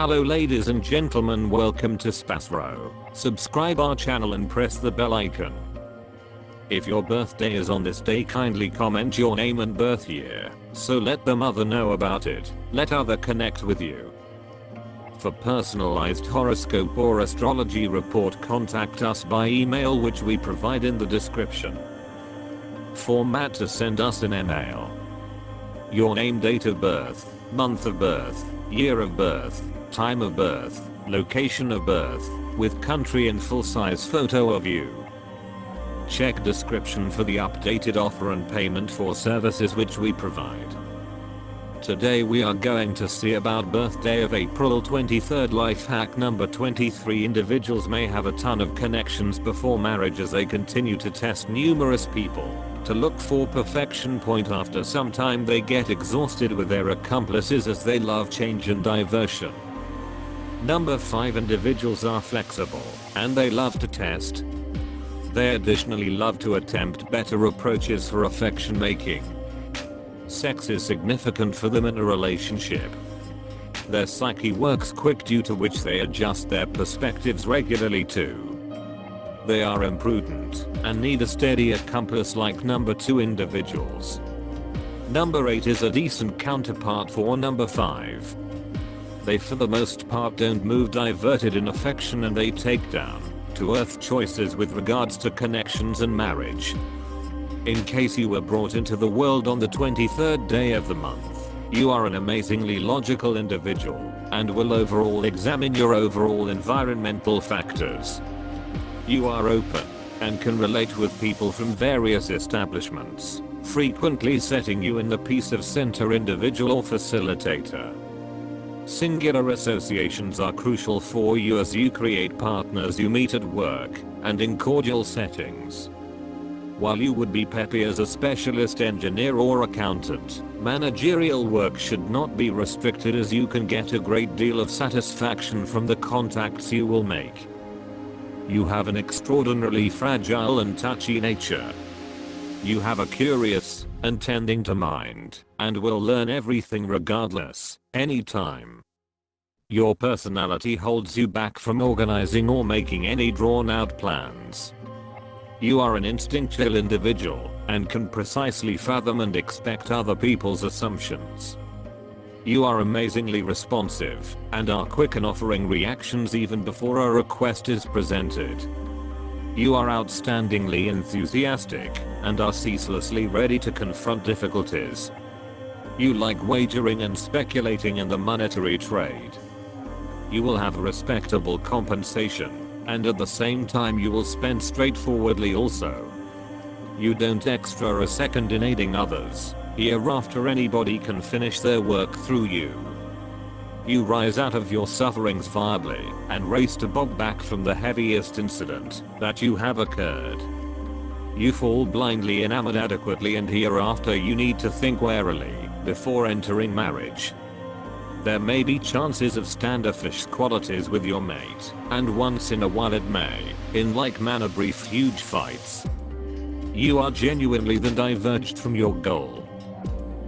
Hello ladies and gentlemen, welcome to SPASRO. Subscribe our channel and press the bell icon. If your birthday is on this day, kindly comment your name and birth year, so let the mother know about it. Let other connect with you. For personalized horoscope or astrology report, contact us by email, which we provide in the description. Format to send us an email: your name, date of birth, month of birth, year of birth, time of birth, location of birth, with country and full-size photo of you. Check description for the updated offer and payment for services which we provide. Today we are going to see about birthday of April 23rd. Life hack number 23. Individuals may have a ton of connections before marriage as they continue to test numerous people to look for perfection point. After some time they get exhausted with their accomplices as they love change and diversion. Number 5. Individuals are flexible and they love to test. They additionally love to attempt better approaches for affection making. Sex is significant for them in a relationship. Their psyche works quick, due to which they adjust their perspectives regularly too. They are imprudent and need a steady accomplice like number 2 individuals. Number 8 is a decent counterpart for number 5. They for the most part don't move diverted in affection, and they take down to earth choices with regards to connections and marriage. In case you were brought into the world on the 23rd day of the month, you are an amazingly logical individual and will overall examine your overall environmental factors. You are open and can relate with people from various establishments, frequently setting you in the piece of center individual or facilitator. Singular associations are crucial for you as you create partners you meet at work and in cordial settings. While you would be peppy as a specialist engineer or accountant, managerial work should not be restricted, as you can get a great deal of satisfaction from the contacts you will make. You have an extraordinarily fragile and touchy nature. You have a curious and tending to mind and will learn everything regardless, anytime. Your personality holds you back from organizing or making any drawn-out plans. You are an instinctual individual and can precisely fathom and expect other people's assumptions. You are amazingly responsive and are quick in offering reactions even before a request is presented. You are outstandingly enthusiastic and are ceaselessly ready to confront difficulties. You like wagering and speculating in the monetary trade. You will have respectable compensation, and at the same time you will spend straightforwardly also. You don't extra a second in aiding others. Hereafter anybody can finish their work through you. You rise out of your sufferings viably and race to bob back from the heaviest incident that you have occurred. You fall blindly enamored adequately, and hereafter you need to think warily before entering marriage. There may be chances of standoffish qualities with your mate, and once in a while it may, in like manner, brief huge fights. You are genuinely then diverged from your goal.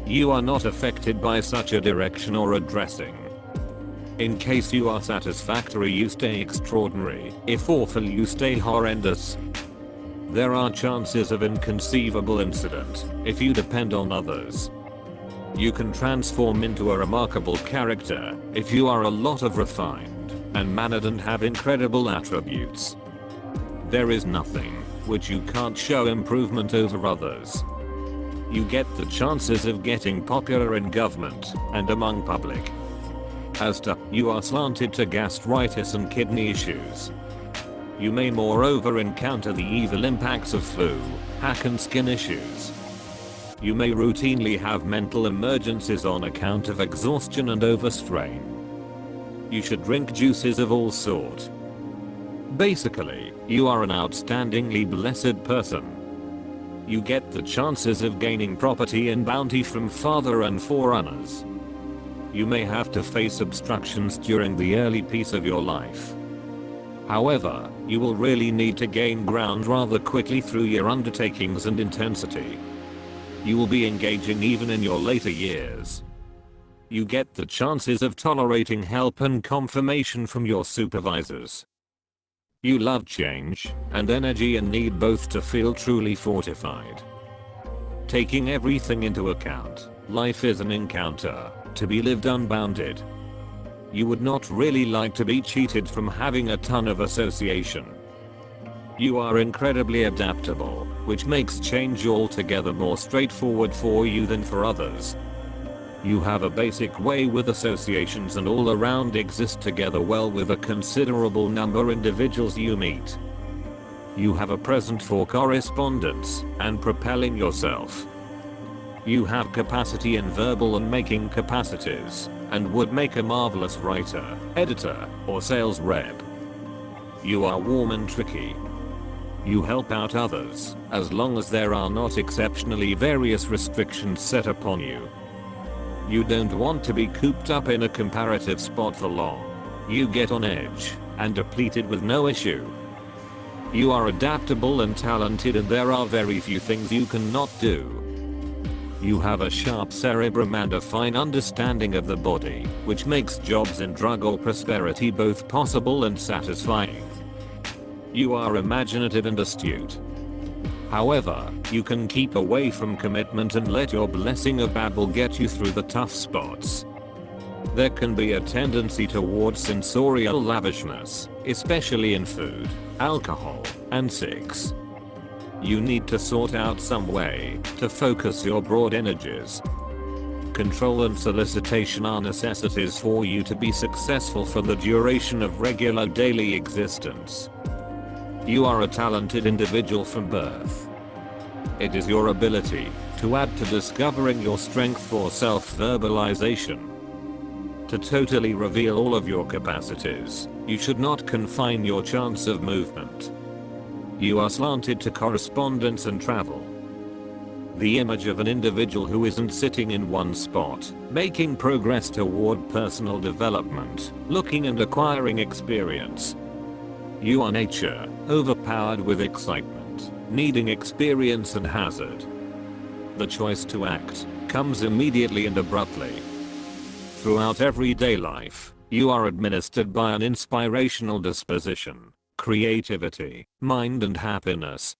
You are not affected by such a direction or addressing. In case you are satisfactory, you stay extraordinary. If awful, you stay horrendous. There are chances of inconceivable incident if you depend on others. You can transform into a remarkable character if you are a lot of refined and mannered and have incredible attributes. There is nothing which you can't show improvement over others. You get the chances of getting popular in government and among public. As to you are slanted to gastritis and kidney issues. You may moreover encounter the evil impacts of flu, hack and skin issues. You may routinely have mental emergencies on account of exhaustion and overstrain. You should drink juices of all sort. Basically, you are an outstandingly blessed person. You get the chances of gaining property and bounty from father and forerunners. You may have to face obstructions during the early piece of your life. However, you will really need to gain ground rather quickly through your undertakings and intensity. You will be engaging even in your later years. You get the chances of tolerating help and confirmation from your supervisors. You love change and energy and need both to feel truly fortified. Taking everything into account, life is an encounter to be lived unbounded. You would not really like to be cheated from having a ton of association. You are incredibly adaptable, which makes change altogether more straightforward for you than for others. You have a basic way with associations and all around exist together well with a considerable number of individuals you meet. You have a present for correspondence and propelling yourself. You have capacity in verbal and making capacities, and would make a marvelous writer, editor, or sales rep. You are warm and tricky. You help out others, as long as there are not exceptionally various restrictions set upon you. You don't want to be cooped up in a comparative spot for long. You get on edge, and depleted with no issue. You are adaptable and talented, and there are very few things you cannot do. You have a sharp cerebrum and a fine understanding of the body, which makes jobs in drug or prosperity both possible and satisfying. You are imaginative and astute. However, you can keep away from commitment and let your blessing of babble get you through the tough spots. There can be a tendency towards sensorial lavishness, especially in food, alcohol, and sex. You need to sort out some way to focus your broad energies. Control and solicitation are necessities for you to be successful for the duration of regular daily existence. You are a talented individual from birth. It is your ability to add to discovering your strength for self-verbalization. To totally reveal all of your capacities, you should not confine your chance of movement. You are slanted to correspondence and travel. The image of an individual who isn't sitting in one spot, making progress toward personal development, looking and acquiring experience. You are nature, overpowered with excitement, needing experience and hazard. The choice to act comes immediately and abruptly. Throughout everyday life, you are administered by an inspirational disposition, creativity, mind and happiness.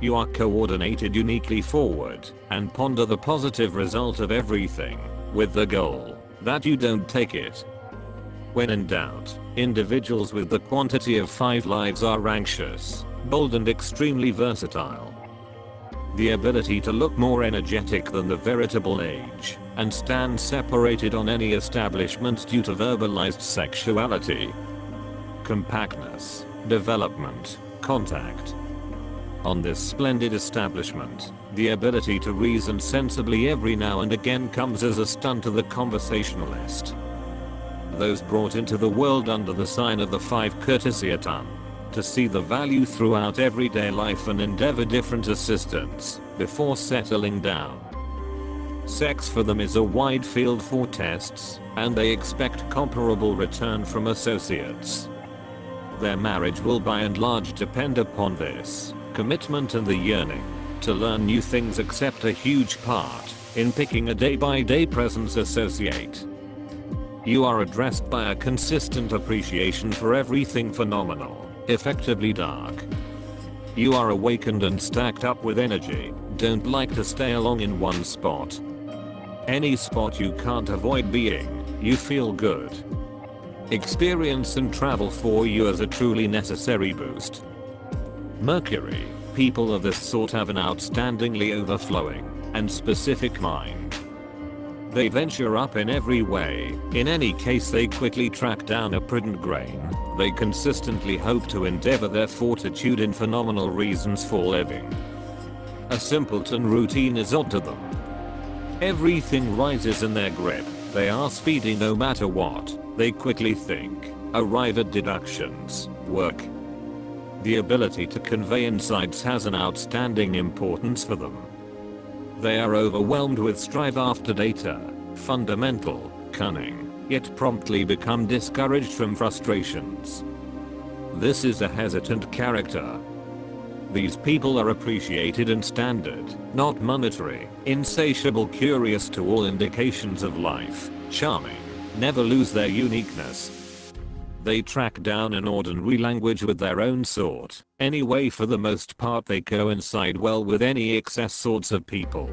You are coordinated uniquely forward and ponder the positive result of everything, with the goal that you don't take it. When in doubt, individuals with the quantity of 5 lives are anxious, bold and extremely versatile. The ability to look more energetic than the veritable age, and stand separated on any establishment due to verbalized sexuality. Compactness, development, contact. On this splendid establishment, the ability to reason sensibly every now and again comes as a stun to the conversationalist. Those brought into the world under the sign of the 5 courtesy a ton, to see the value throughout everyday life and endeavor different assistance before settling down. Sex for them is a wide field for tests, and they expect comparable return from associates. Their marriage will by and large depend upon this commitment and the yearning to learn new things accept a huge part in picking a day-by-day presence associate. You are addressed by a consistent appreciation for everything phenomenal, effectively dark. You are awakened and stacked up with energy, don't like to stay long in one spot. Any spot you can't avoid being, you feel good. Experience and travel for you as a truly necessary boost. Mercury, people of this sort have an outstandingly overflowing and specific mind. They venture up in every way, in any case they quickly track down a prudent grain, they consistently hope to endeavor their fortitude in phenomenal reasons for living. A simpleton routine is odd to them. Everything rises in their grip, they are speedy no matter what, they quickly think, arrive at deductions, work. The ability to convey insights has an outstanding importance for them. They are overwhelmed with strive after data, fundamental, cunning, yet promptly become discouraged from frustrations. This is a hesitant character. These people are appreciated and standard, not monetary, insatiable curious to all indications of life, Charming. Never lose their uniqueness. They track down an ordinary language with their own sort. Anyway, for the most part they coincide well with any excess sorts of people.